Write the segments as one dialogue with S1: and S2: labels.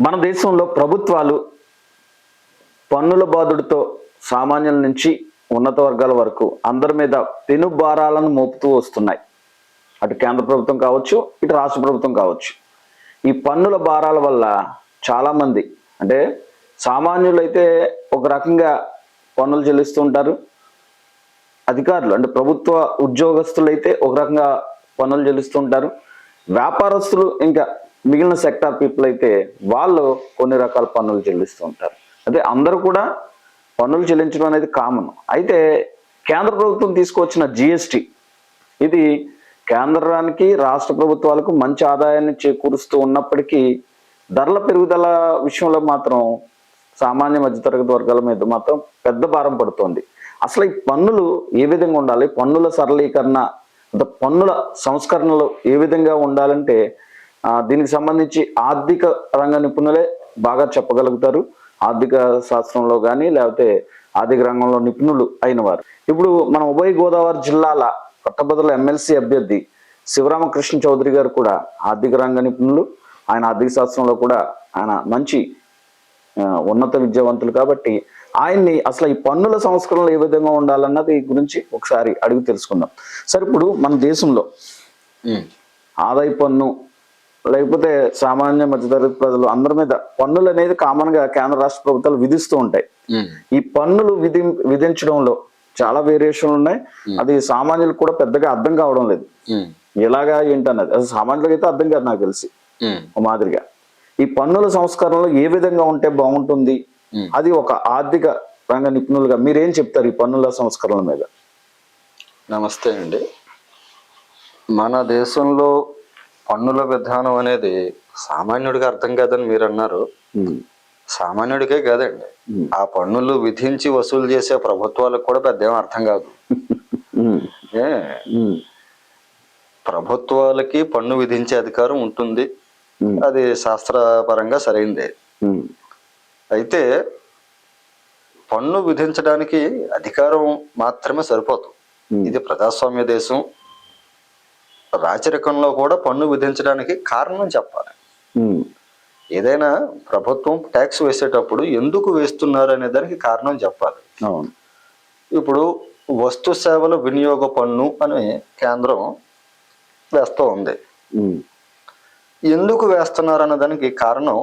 S1: మన దేశంలో ప్రభుత్వాలు పన్నుల బాధుడితో సామాన్యుల నుంచి ఉన్నత వర్గాల వరకు అందరి మీద పెను భారాలను మోపుతూ వస్తున్నాయి. అటు కేంద్ర ప్రభుత్వం కావచ్చు, ఇటు రాష్ట్ర ప్రభుత్వం కావచ్చు. ఈ పన్నుల భారాల వల్ల చాలామంది అంటే సామాన్యులైతే ఒక రకంగా పన్నులు చెల్లిస్తూ ఉంటారు. అధికారులు అంటే ప్రభుత్వ ఉద్యోగస్తులు అయితే ఒక రకంగా పన్నులు చెల్లిస్తూ ఉంటారు. వ్యాపారస్తులు ఇంకా మిగిలిన సెక్టార్ పీపుల్ అయితే వాళ్ళు కొన్ని రకాల పన్నులు చెల్లిస్తూ ఉంటారు. అదే అందరూ కూడా పన్నులు చెల్లించడం అనేది కామన్. అయితే కేంద్ర ప్రభుత్వం తీసుకొచ్చిన జిఎస్టి ఇది కేంద్రానికి రాష్ట్ర ప్రభుత్వాలకు మంచి ఆదాయాన్ని చేకూరుస్తూ ఉన్నప్పటికీ ధరల పెరుగుదల విషయంలో మాత్రం సామాన్య మధ్యతరగతి వర్గాల మీద మాత్రం పెద్ద భారం పడుతోంది. అసలు ఈ పన్నులు ఏ విధంగా ఉండాలి, పన్నుల సరళీకరణ, పన్నుల సంస్కరణలు ఏ విధంగా ఉండాలంటే దీనికి సంబంధించి ఆర్థిక రంగ నిపుణులే బాగా చెప్పగలుగుతారు. ఆర్థిక శాస్త్రంలో కానీ లేకపోతే ఆర్థిక రంగంలో నిపుణులు అయిన వారు. ఇప్పుడు మన ఉభయ గోదావరి జిల్లాల పట్టభద్రుల ఎమ్మెల్సీ అభ్యర్థి శివరామకృష్ణ చౌదరి గారు కూడా ఆర్థిక రంగ నిపుణులు. ఆయన ఆర్థిక శాస్త్రంలో కూడా ఆయన మంచి ఉన్నత విద్యావంతులు కాబట్టి ఆయన్ని అసలు ఈ పన్నుల సంస్కరణలు ఏ విధంగా ఉండాలన్నది గురించి ఒకసారి అడిగి తెలుసుకుందాం. సరే, ఇప్పుడు మన దేశంలో ఆదాయ పన్ను లేకపోతే సామాన్య మధ్యతరగతి ప్రజలు అందరి మీద పన్నులు అనేది కామన్ గా కేంద్ర రాష్ట్ర ప్రభుత్వాలు విధిస్తూ ఉంటాయి. ఈ పన్నులు విధించడంలో చాలా వేరియేషన్లు ఉన్నాయి. అది సామాన్యులకు కూడా పెద్దగా అర్థం కావడం లేదు. ఎలాగా ఏంటన్నది అసలు సామాన్యులకు అయితే అర్థం కాదు నాకు తెలిసి. మాదిరిగా ఈ పన్నుల సంస్కరణలు ఏ విధంగా ఉంటే బాగుంటుంది, అది ఒక ఆర్థిక రంగ నిపుణులుగా మీరేం చెప్తారు ఈ పన్నుల సంస్కరణల మీద?
S2: నమస్తే అండి. మన దేశంలో పన్నుల విధానం అనేది సామాన్యుడికి అర్థం కాదని మీరు అన్నారు. సామాన్యుడికే కాదండి, ఆ పన్నులు విధించి వసూలు చేసే ప్రభుత్వాలకు కూడా పెద్ద ఏం అర్థం కాదు. ప్రభుత్వాలకి పన్ను విధించే అధికారం ఉంటుంది, అది శాస్త్రపరంగా సరైందే. అయితే పన్ను విధించడానికి అధికారం మాత్రమే సరిపోదు. ఇది ప్రజాస్వామ్య దేశం. రాచరికంలో కూడా పన్ను విధించడానికి కారణం చెప్పాలి. ఏదైనా ప్రభుత్వం ట్యాక్స్ వేసేటప్పుడు ఎందుకు వేస్తున్నారు అనే దానికి కారణం చెప్పాలి. ఇప్పుడు వస్తు సేవల వినియోగ పన్ను అని కేంద్రం వేస్తూ ఉంది. ఎందుకు వేస్తున్నారు అన్న దానికి కారణం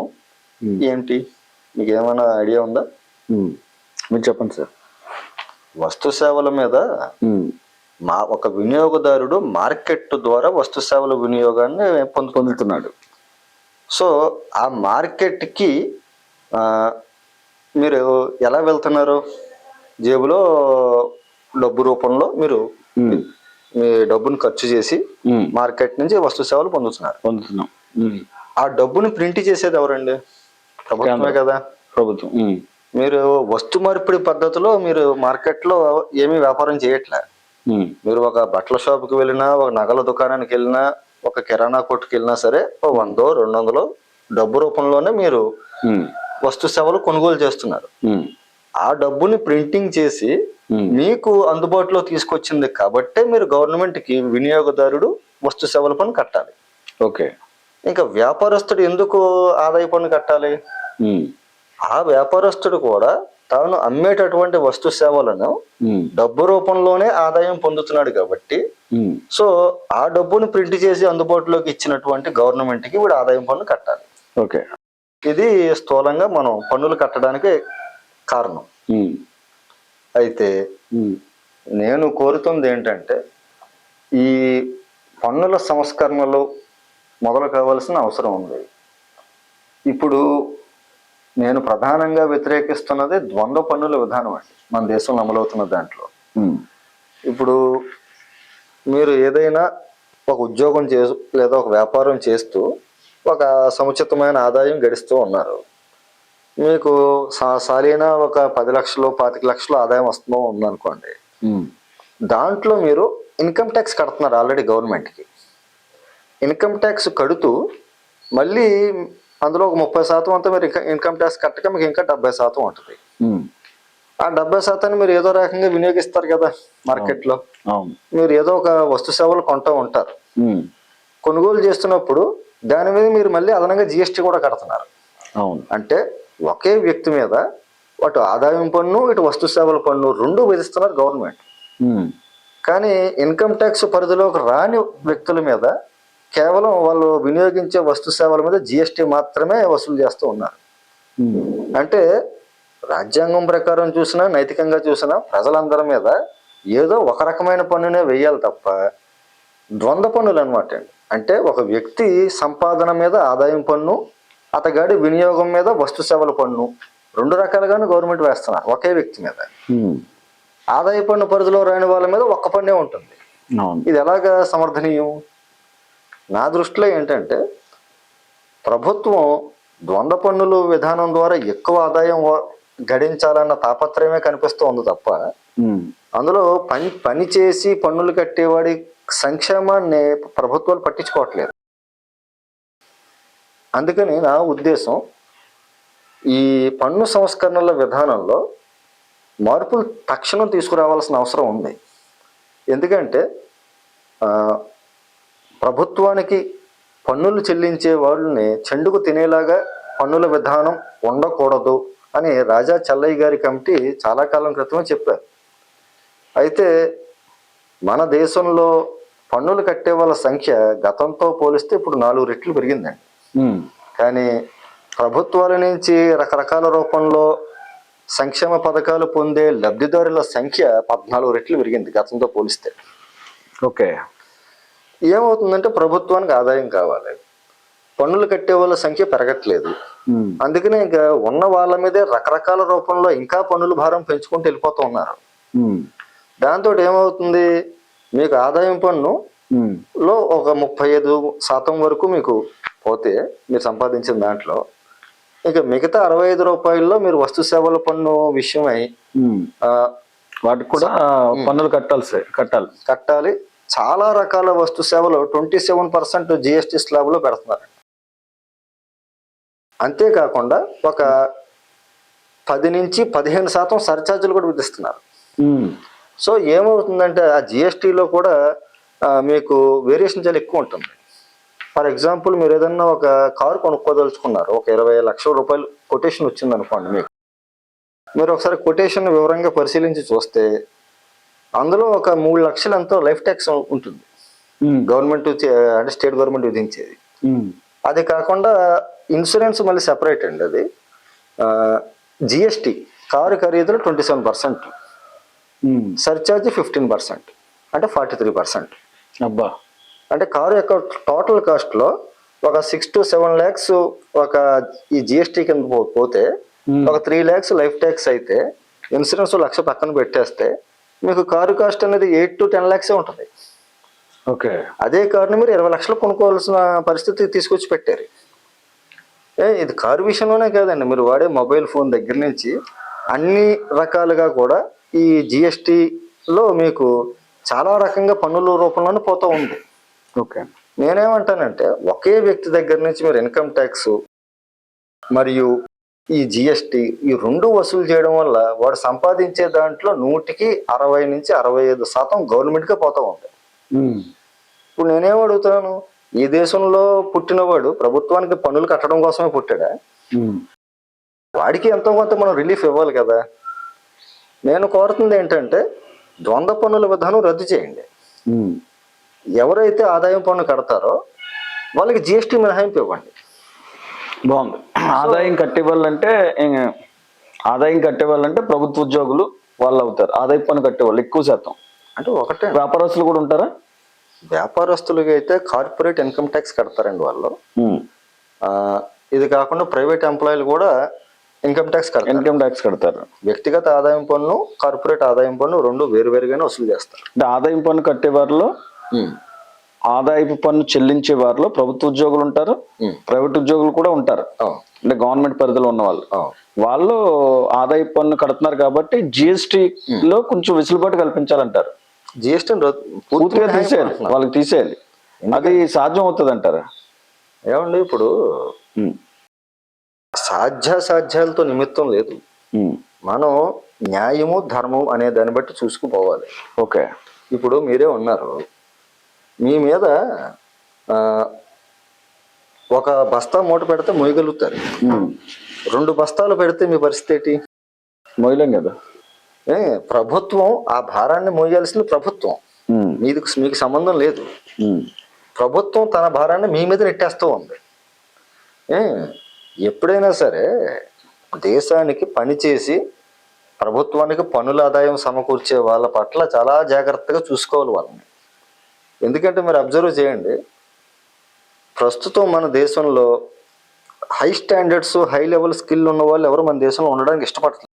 S2: ఏంటి, మీకు ఏమైనా ఐడియా ఉందా?
S1: మీరు చెప్పండి సార్.
S2: వస్తు సేవల మీద ఒక వినియోగదారుడు మార్కెట్ ద్వారా వస్తు సేవల వినియోగాన్ని పొందుతున్నాడు. సో ఆ మార్కెట్కి మీరు ఎలా వెళ్తున్నారు? జేబులో డబ్బు రూపంలో మీరు మీ డబ్బును ఖర్చు చేసి మార్కెట్ నుంచి వస్తు సేవలు పొందుతున్నాం. ఆ డబ్బుని ప్రింట్ చేసేది ఎవరండి? ప్రభుత్వమే కదా.
S1: ప్రభుత్వం.
S2: మీరు వస్తు మార్పిడి పద్ధతిలో మీరు మార్కెట్లో ఏమీ వ్యాపారం చేయట్లే. మీరు ఒక బట్టల షాప్కి వెళ్ళినా, ఒక నగల దుకాణానికి వెళ్ళినా, ఒక కిరాణా కొట్టుకు వెళ్ళినా సరే 100, 200 డబ్బు రూపంలోనే మీరు వస్తు సేవలు కొనుగోలు చేస్తున్నారు. ఆ డబ్బుని ప్రింటింగ్ చేసి మీకు అందుబాటులో తీసుకొచ్చింది కాబట్టే మీరు గవర్నమెంట్ కి వినియోగదారుడు వస్తు సేవల పన్ను కట్టాలి.
S1: ఓకే.
S2: ఇంకా వ్యాపారస్తుడు ఎందుకు ఆదాయ పన్ను కట్టాలి? ఆ వ్యాపారస్తుడు కూడా తాను అమ్మేటటువంటి వస్తు సేవలను డబ్బు రూపంలోనే ఆదాయం పొందుతున్నాడు కాబట్టి సో ఆ డబ్బును ప్రింట్ చేసి అందుబాటులోకి ఇచ్చినటువంటి గవర్నమెంట్ కి వీడు ఆదాయం పన్ను కట్టాలి.
S1: ఓకే.
S2: ఇది స్థూలంగా మనం పన్నులు కట్టడానికి కారణం. అయితే నేను కోరుతుంది ఏంటంటే ఈ పన్నుల సంస్కరణలు మొదలు కావాల్సిన అవసరం ఉంది. ఇప్పుడు నేను ప్రధానంగా వ్యతిరేకిస్తున్నది ద్వంద్వ పన్నుల విధానం అండి. మన దేశంలో అమలవుతున్న దాంట్లో ఇప్పుడు మీరు ఏదైనా ఒక ఉద్యోగం లేదా ఒక వ్యాపారం చేస్తూ ఒక సముచితమైన ఆదాయం గడిస్తూ ఉన్నారు. మీకు సాలీనా ఒక 10 లక్షలు 25 లక్షలు ఆదాయం వస్తుందో ఉందనుకోండి. దాంట్లో మీరు ఇన్కమ్ ట్యాక్స్ కడుతున్నారు ఆల్రెడీ గవర్నమెంట్కి. ఇన్కమ్ ట్యాక్స్ కడుతూ మళ్ళీ అందులో ఒక 30% అంతా మీరు ఇన్కమ్ ట్యాక్స్ కట్టక మీకు ఇంకా 70% ఉంటుంది. ఆ 70% మీరు ఏదో రకంగా వినియోగిస్తారు కదా మార్కెట్లో. మీరు ఏదో ఒక వస్తు సేవలు కొంటూ ఉంటారు. కొనుగోలు చేస్తున్నప్పుడు దాని మీద మీరు మళ్ళీ అదనంగా జిఎస్టీ కూడా కడుతున్నారు.
S1: అవును.
S2: అంటే ఒకే వ్యక్తి మీద అటు ఆదాయం పన్ను ఇటు వస్తు సేవల పన్ను రెండు విధిస్తున్నారు గవర్నమెంట్. కానీ ఇన్కమ్ ట్యాక్స్ పరిధిలోకి రాని వ్యక్తుల మీద కేవలం వాళ్ళు వినియోగించే వస్తు సేవల మీద జిఎస్టీ మాత్రమే వసూలు చేస్తూ ఉన్నారు. అంటే రాజ్యాంగం ప్రకారం చూసినా నైతికంగా చూసినా ప్రజలందరి మీద ఏదో ఒక రకమైన పన్నునే వేయాలి తప్ప ద్వంద్వ పన్నులు అనమాట అండి. అంటే ఒక వ్యక్తి సంపాదన మీద ఆదాయం పన్ను, అతగాడి వినియోగం మీద వస్తు సేవల పన్ను రెండు రకాలుగాను గవర్నమెంట్ వేస్తున్నారు ఒకే వ్యక్తి మీద. ఆదాయ పన్ను పరిధిలో రాని వాళ్ళ మీద ఒక్క పన్నే ఉంటుంది. ఇది ఎలాగా సమర్థనీయం? నా దృష్టిలో ఏంటంటే ప్రభుత్వం ద్వంద్వ పన్నుల విధానం ద్వారా ఎక్కువ ఆదాయం గడించాలన్న తాపత్రయమే కనిపిస్తూ ఉంది తప్ప అందులో పని చేసి పన్నులు కట్టేవాడి సంక్షేమాన్ని ప్రభుత్వాలు పట్టించుకోవట్లేదు. అందుకని నా ఉద్దేశం ఈ పన్ను సంస్కరణల విధానంలో మార్పులు తక్షణం తీసుకురావాల్సిన అవసరం ఉంది. ఎందుకంటే ప్రభుత్వానికి పన్నులు చెల్లించే వాళ్ళని చెండుకు తినేలాగా పన్నుల విధానం ఉండకూడదు అని రాజా చెల్లయ్య గారి కమిటీ చాలా కాలం క్రితమే చెప్పారు. అయితే మన దేశంలో పన్నులు కట్టే వాళ్ళ సంఖ్య గతంతో పోలిస్తే ఇప్పుడు 4 రెట్లు పెరిగిందండి. కానీ ప్రభుత్వాల నుంచి రకరకాల రూపంలో సంక్షేమ పథకాలు పొందే లబ్ధిదారుల సంఖ్య 14 రెట్లు పెరిగింది గతంతో పోలిస్తే.
S1: ఓకే.
S2: ఏమవుతుందంటే ప్రభుత్వానికి ఆదాయం కావాలి, పన్నులు కట్టే వాళ్ళ సంఖ్య పెరగట్లేదు. అందుకనే ఇంకా ఉన్న వాళ్ళ మీదే రకరకాల రూపంలో ఇంకా పన్నుల భారం పెంచుకుంటూ వెళ్ళిపోతూ ఉన్నారు. దాంతో ఏమవుతుంది, మీకు ఆదాయం పన్ను లో ఒక 35% వరకు మీకు పోతే మీరు సంపాదించిన దాంట్లో ఇక మిగతా 65 రూపాయల్లో మీరు వస్తు సేవల పన్ను విషయమై
S1: వాటికి కూడా పన్నులు కట్టాలి. చాలా రకాల వస్తు సేవలు 27% జిఎస్టీ స్లాబ్ లో పెడుతున్నారు. అంతేకాకుండా ఒక 10 నుంచి 15% సర్ఛార్జీలు కూడా విధిస్తున్నారు. సో ఏమవుతుందంటే ఆ జిఎస్టీలో కూడా మీకు వేరియేషన్ చాలా ఎక్కువ ఉంటుంది. ఫర్ ఎగ్జాంపుల్ మీరు ఏదన్నా ఒక కారు కొనుక్కోదలుచుకున్నారు, ఒక 20 లక్షల రూపాయలు కొటేషన్ వచ్చింది అనుకోండి. మీరు ఒకసారి కొటేషన్ వివరంగా పరిశీలించి చూస్తే అందులో ఒక 3 లక్షలు ఎంతో లైఫ్ ట్యాక్స్ ఉంటుంది గవర్నమెంట్, అంటే స్టేట్ గవర్నమెంట్ విధించేది. అది కాకుండా ఇన్సూరెన్స్ మళ్ళీ సెపరేట్ అండి. అది జిఎస్టీ కారు ఖరీదులో 27%, సర్ఛార్జ్ 15%, అంటే 43%. అబ్బా.
S2: అంటే కారు యొక్క టోటల్ కాస్ట్ లో ఒక 6 to 7 lakhs ఒక ఈ జిఎస్టీ కింద పోతే ఒక 3 lakhs లైఫ్ ట్యాక్స్ అయితే ఇన్సూరెన్స్ 1 లక్ష పక్కన పెట్టేస్తే మీకు కారు కాస్ట్ అనేది 8 to 10 lakhs ఉంటుంది.
S1: ఓకే.
S2: అదే కారుని మీరు 20 లక్షలు కొనుక్కోవాల్సిన పరిస్థితి తీసుకొచ్చి పెట్టారు. ఇది కారు విషయంలోనే కాదండి, మీరు వాడే మొబైల్ ఫోన్ దగ్గర నుంచి అన్ని రకాలుగా కూడా ఈ జిఎస్టీలో మీకు చాలా రకంగా పన్నుల రూపంలోనే పోతూ ఉంది.
S1: ఓకే.
S2: నేనేమంటానంటే ఒకే వ్యక్తి దగ్గర నుంచి మీరు ఇన్కమ్ ట్యాక్స్ మరియు ఈ జిఎస్టీ ఈ రెండు వసూలు చేయడం వల్ల వాడు సంపాదించే దాంట్లో 100కి 60 నుంచి 65% గవర్నమెంట్కే పోతూ ఉంది. ఇప్పుడు నేనేం అడుగుతున్నాను, ఈ దేశంలో పుట్టినవాడు ప్రభుత్వానికి పన్నులు కట్టడం కోసమే పుట్టాడా? వాడికి ఎంతో కొంత మనం రిలీఫ్ ఇవ్వాలి కదా. నేను కోరుతుంది ఏంటంటే ద్వంద్వ పన్నుల విధానం రద్దు చేయండి. ఎవరైతే ఆదాయం పన్ను కడతారో వాళ్ళకి జిఎస్టీ మినహాయింపు ఇవ్వండి.
S1: బాగుంది. ఆదాయం కట్టేవాళ్ళంటే ప్రభుత్వ ఉద్యోగులు వాళ్ళు అవుతారు. ఆదాయ పన్ను కట్టేవాళ్ళు ఎక్కువ శాతం
S2: అంటే ఒకటే.
S1: వ్యాపారస్తులు కూడా ఉంటారా?
S2: వ్యాపారస్తులకి అయితే కార్పొరేట్ ఇన్కమ్ ట్యాక్స్ కడతారండి వాళ్ళు. ఇది కాకుండా ప్రైవేట్ ఎంప్లాయీలు కూడా ఇన్కమ్ ట్యాక్స్ కడతారు. వ్యక్తిగత ఆదాయం పన్ను, కార్పొరేట్ ఆదాయం పన్ను రెండు వేరువేరుగానే వసూలు చేస్తారు.
S1: అంటే ఆదాయం పన్ను కట్టే వారిలో, ఆదాయపు పన్ను చెల్లించే వారిలో ప్రభుత్వ ఉద్యోగులు ఉంటారు, ప్రైవేట్ ఉద్యోగులు కూడా ఉంటారు. అంటే గవర్నమెంట్ పరిధిలో ఉన్న వాళ్ళు ఆదాయ పన్ను కడుతున్నారు కాబట్టి జిఎస్టీలో కొంచెం వెసులుబాటు కల్పించాలంటారు.
S2: జిఎస్టీ
S1: పూర్తిగా తీసేయాలి, వాళ్ళకి తీసేయాలి. అది సాధ్యం అవుతుంది అంటారా?
S2: ఏమండి, ఇప్పుడు సాధ్యాసాధ్యాలతో నిమిత్తం లేదు. మనం న్యాయము ధర్మం అనే దాన్ని బట్టి చూసుకుపోవాలి.
S1: ఓకే.
S2: ఇప్పుడు మీరే ఉన్నారు, మీ మీద ఒక బస్తా మూట పెడితే మోయగలుగుతారు. 2 బస్తాలు పెడితే మీ పరిస్థితి ఏంటి?
S1: మోయలేం కదా.
S2: ప్రభుత్వం ఆ భారాన్ని మోయాల్సింది ప్రభుత్వం, మీకు సంబంధం లేదు. ప్రభుత్వం తన భారాన్ని మీ మీద నెట్టేస్తూ ఉంది. ఎప్పుడైనా సరే దేశానికి పనిచేసి ప్రభుత్వానికి పన్నుల ఆదాయం సమకూర్చే వాళ్ళ పట్ల చాలా జాగ్రత్తగా చూసుకోవాలి వాళ్ళని. ఎందుకంటే మీరు అబ్జర్వ్ చేయండి, ప్రస్తుతం మన దేశంలో high standards, high level skill ఉన్న వాళ్ళు ఎవరు మన దేశంలో ఉండడానికి ఇష్టపడలేదు.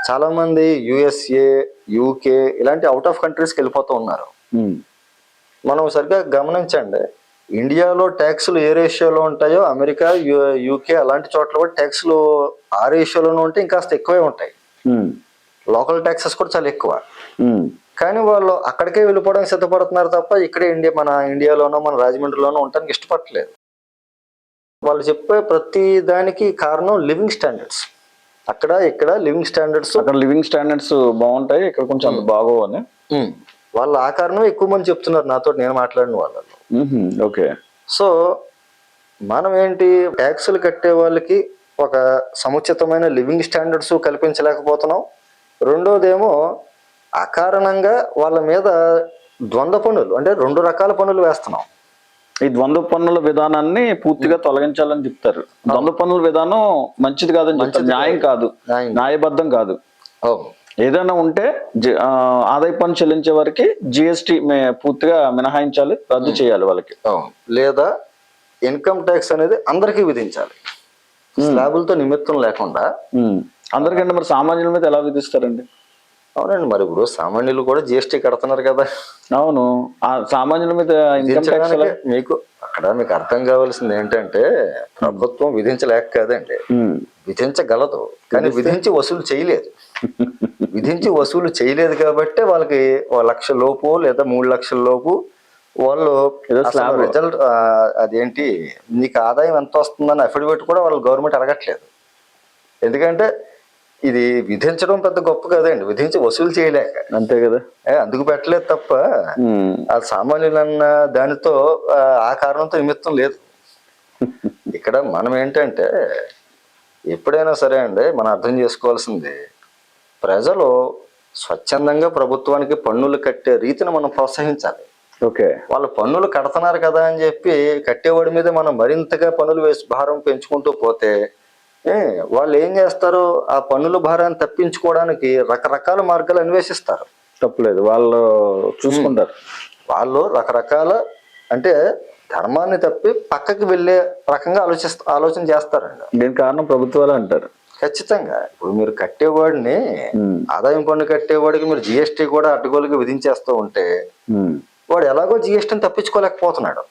S2: చాలామంది USA, UK ఇలాంటి అవుట్ ఆఫ్ కంట్రీస్కి వెళ్ళిపోతూ ఉన్నారు. మనం సరిగ్గా గమనించండి, ఇండియాలో ట్యాక్సులు ఏ రేషియోలో ఉంటాయో అమెరికా, UK అలాంటి చోట్ల కూడా ట్యాక్సులు ఆ రేషియోలోనే ఉంటే ఇంకాస్త ఎక్కువే ఉంటాయి. లోకల్ ట్యాక్సెస్ కూడా చాలా ఎక్కువ. కానీ వాళ్ళు అక్కడికే వెళ్ళిపోవడానికి సిద్ధపడుతున్నారు తప్ప ఇక్కడే మన ఇండియాలోనో మన రాజమండ్రిలోనో ఉండడానికి ఇష్టపడట్లేదు. వాళ్ళు చెప్పే ప్రతి దానికి కారణం లివింగ్ స్టాండర్డ్స్. అక్కడ ఇక్కడ లివింగ్ స్టాండర్డ్స్,
S1: అక్కడ లివింగ్ స్టాండర్డ్స్ బాగుంటాయి, ఇక్కడ కొంచెం అంత బాగోవు అని
S2: వాళ్ళు ఆ కారణం ఎక్కువ మంది చెప్తున్నారు నాతో నేను మాట్లాడిన వాళ్ళలో.
S1: ఓకే.
S2: సో మనం ఏంటి, ట్యాక్సులు కట్టే వాళ్ళకి ఒక సముచితమైన లివింగ్ స్టాండర్డ్స్ కల్పించలేకపోతున్నాం. రెండోదేమో అకారణంగా వాళ్ళ మీద ద్వంద్వ పన్నులు, అంటే 2 రకాల పన్నులు వేస్తున్నాం.
S1: ఈ ద్వంద్వ పన్నుల విధానాన్ని పూర్తిగా తొలగించాలని చెప్తారు. ద్వంద్వ పన్నుల విధానం మంచిది కాదని చెప్తారు. న్యాయం కాదు, న్యాయబద్ధం కాదు. ఏదైనా ఉంటే ఆదాయ పన్ను చెల్లించే వారికి GST పూర్తిగా మినహాయించాలి, రద్దు చేయాలి వాళ్ళకి.
S2: లేదా ఇన్కమ్ ట్యాక్స్ అనేది అందరికీ విధించాలి, స్లాబులతో నిమిత్తం లేకుండా.
S1: అందరికంటే మరి సామాన్యుల మీద ఎలా విధిస్తారండి?
S2: అవునండి, మరి ఇప్పుడు సామాన్యులు కూడా GST కడుతున్నారు కదా.
S1: అవును, ఆ సామాన్యుల మీద ఇన్కమ్ ట్యాక్స్
S2: మీకు అర్థం కావాల్సింది ఏంటంటే, ప్రభుత్వం విధించలేక కాదండి, విధించగలదు కానీ విధించి వసూలు చేయలేదు. విధించి వసూలు చేయలేదు కాబట్టి వాళ్ళకి 1 లక్ష లోపు లేదా 3 లక్షల లోపు వాళ్ళు రిజల్ట్ అదేంటి నీకు ఆదాయం ఎంత వస్తుందని అఫిడవిట్ కూడా వాళ్ళు గవర్నమెంట్ అడగట్లేదు. ఎందుకంటే ఇది విధించడం పెద్ద గొప్ప కదండి, విధించి వసూలు చేయలేక.
S1: అంతే కదా,
S2: అందుకు పెట్టలేదు తప్ప ఆ సామాన్యులన్న దానితో ఆ కారణంతో నిమిత్తం లేదు. ఇక్కడ మనం ఏంటంటే ఎప్పుడైనా సరే అండి మనం అర్థం చేసుకోవాల్సింది, ప్రజలు స్వచ్ఛందంగా ప్రభుత్వానికి పన్నులు కట్టే రీతిని మనం ప్రోత్సహించాలి.
S1: ఓకే,
S2: వాళ్ళు పన్నులు కడుతున్నారు కదా అని చెప్పి కట్టేవాడి మీద మనం మరింతగా పన్నులు వేసి భారం పెంచుకుంటూ పోతే వాళ్ళు ఏం చేస్తారు, ఆ పన్నుల భారాన్ని తప్పించుకోవడానికి రకరకాల మార్గాలు అన్వేషిస్తారు.
S1: తప్పలేదు, వాళ్ళు చూసుకుంటారు.
S2: వాళ్ళు రకరకాల అంటే ధర్మాన్ని తప్పి పక్కకి వెళ్ళే రకంగా ఆలోచన చేస్తారండి.
S1: దీని కారణం ప్రభుత్వాలు అంటారు.
S2: ఖచ్చితంగా. ఇప్పుడు మీరు కట్టేవాడిని, ఆదాయం పన్ను కట్టేవాడికి మీరు GST కూడా అడ్డగోలుగా విధించేస్తూ ఉంటే వాడు ఎలాగో GSTని తప్పించుకోలేకపోతున్నాడు.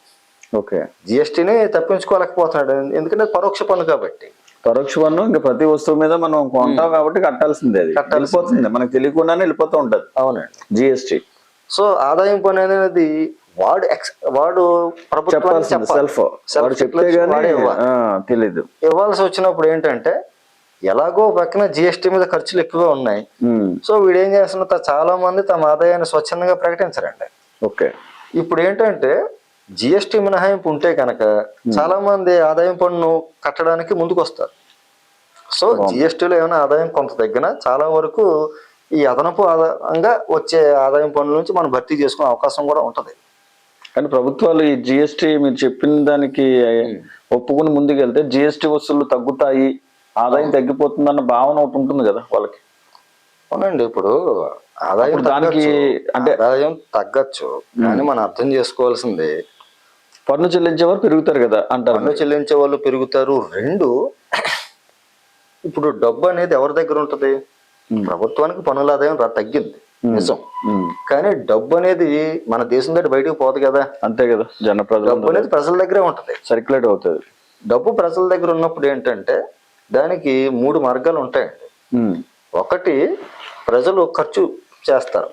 S1: ఓకే,
S2: GSTని తప్పించుకోలేకపోతున్నాడు, ఎందుకంటే పరోక్ష పన్ను కాబట్టి.
S1: పరోక్ష పన్ను ఇంకా ప్రతి వస్తువు మీద మనం కొంటాం కాబట్టి కట్టాల్సిందే, అది వెళ్ళిపోతుంది, మనకు తెలియకుండానే వెళ్ళిపోతూ ఉంటది.
S2: అవునండి,
S1: GST.
S2: సో ఆదాయం పన్ను అనేది వాడు
S1: తెలీదు
S2: ఇవ్వాల్సి వచ్చినప్పుడు ఏంటంటే, ఎలాగో పక్కన GST మీద ఖర్చులు ఎక్కువగా ఉన్నాయి. సో వీడు ఏం చేస్తున్నా, చాలా మంది తమ ఆదాయాన్ని స్వచ్ఛందంగా ప్రకటించరండి.
S1: ఓకే,
S2: ఇప్పుడు ఏంటంటే GST మినహాయింపు ఉంటే కనుక చాలా మంది ఆదాయం పన్ను కట్టడానికి ముందుకు వస్తారు. సో GSTలో ఏమైనా ఆదాయం కొంత తగ్గినా చాలా వరకు ఈ అదనపు ఆదాయంగా వచ్చే ఆదాయం పన్నుల నుంచి మనం భర్తీ చేసుకునే అవకాశం కూడా ఉంటది.
S1: కానీ ప్రభుత్వాలు ఈ GST మీరు చెప్పిన దానికి ఒప్పుకుని ముందుకెళ్తే GST వసూళ్లు తగ్గుతాయి, ఆదాయం తగ్గిపోతుందన్న భావన ఒకటి ఉంటుంది కదా వాళ్ళకి.
S2: అవునండి, ఇప్పుడు ఆదాయం
S1: దానికి అంటే
S2: ఆదాయం తగ్గచ్చు, కానీ మనం అర్థం చేసుకోవాల్సింది
S1: పన్ను చెల్లించేవారు పెరుగుతారు కదా అంటారు.
S2: పన్ను చెల్లించే వాళ్ళు పెరుగుతారు. 2, ఇప్పుడు డబ్బు అనేది ఎవరి దగ్గర ఉంటది, ప్రభుత్వానికి పన్నుల ఆదాయం తగ్గింది నిజం, కానీ డబ్బు అనేది మన దేశం దగ్గర బయటకు పోదు కదా.
S1: అంతే కదా,
S2: డబ్బు అనేది ప్రజల దగ్గరే ఉంటది,
S1: సర్క్యులేట్ అవుతుంది.
S2: డబ్బు ప్రజల దగ్గర ఉన్నప్పుడు ఏంటంటే దానికి 3 మార్గాలు ఉంటాయండి. ఒకటి, ప్రజలు ఖర్చు చేస్తారు,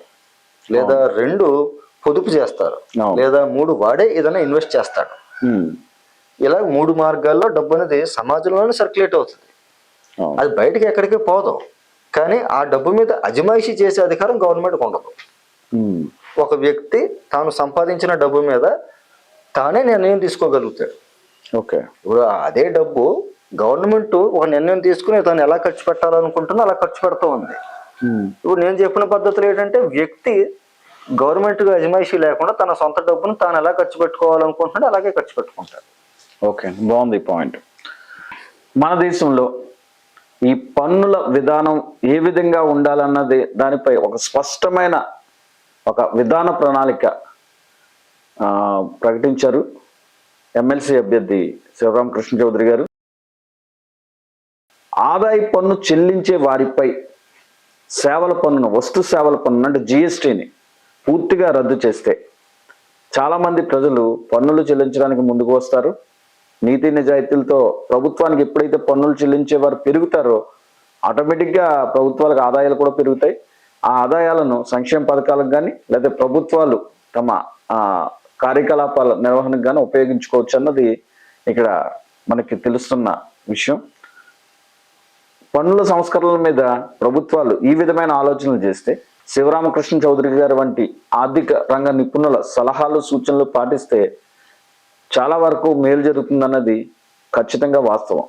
S2: లేదా 2 పొదుపు చేస్తారు, లేదా 3 వాడే ఏదైనా ఇన్వెస్ట్ చేస్తాడు. ఇలా 3 మార్గాల్లో డబ్బు అనేది సమాజంలోనే సర్క్యులేట్ అవుతుంది, అది బయటకి ఎక్కడికి పోదు. కానీ ఆ డబ్బు మీద అజమాయిషీ చేసే అధికారం గవర్నమెంట్కి ఉండదు. ఒక వ్యక్తి తాను సంపాదించిన డబ్బు మీద తానే నిర్ణయం తీసుకోగలుగుతాడు.
S1: ఓకే.
S2: ఇప్పుడు అదే డబ్బు గవర్నమెంట్ ఒక నిర్ణయం తీసుకుని తను ఎలా ఖర్చు పెట్టాలనుకుంటుందో అలా ఖర్చు పెడుతూ ఉంది. ఇప్పుడు నేను చెప్పిన పద్ధతులు ఏంటంటే వ్యక్తి గవర్నమెంట్ అజమాయిషీ లేకుండా తన సొంత డబ్బును తాను ఎలా ఖర్చు పెట్టుకోవాలనుకుంటున్నాడో అలాగే ఖర్చు పెట్టుకుంటాడు.
S1: ఓకే, బాగుంది పాయింట్. మన దేశంలో ఈ పన్నుల విధానం ఏ విధంగా ఉండాలన్నది దానిపై ఒక స్పష్టమైన ఒక విధాన ప్రణాళిక ప్రకటించారు ఎమ్మెల్సీ అభ్యర్థి శివరామకృష్ణ చౌదరి గారు. ఆదాయ పన్ను చెల్లించే వారిపై సేవల పన్నును, వస్తు సేవల పన్ను అంటే జిఎస్టిని పూర్తిగా రద్దు చేస్తే చాలా మంది ప్రజలు పన్నులు చెల్లించడానికి ముందుకు వస్తారు. నీతి నిజాయితీలతో ప్రభుత్వానికి ఎప్పుడైతే పన్నులు చెల్లించే వారు పెరుగుతారో ఆటోమేటిక్గా ప్రభుత్వాలకు ఆదాయాలు కూడా పెరుగుతాయి. ఆ ఆదాయాలను సంక్షేమ పథకాలకు కానీ లేదా ప్రభుత్వాలు తమ కార్యకలాపాల నిర్వహణకు కానీ ఉపయోగించుకోవచ్చు అన్నది ఇక్కడ మనకి తెలుస్తున్న విషయం. పన్నుల సంస్కరణల మీద ప్రభుత్వాలు ఈ విధమైన ఆలోచనలు చేస్తే శివరామకృష్ణ చౌదరి గారు వంటి ఆర్థిక రంగ నిపుణుల సలహాలు సూచనలు పాటిస్తే చాలా వరకు మేలు జరుగుతుందన్నది ఖచ్చితంగా వాస్తవం.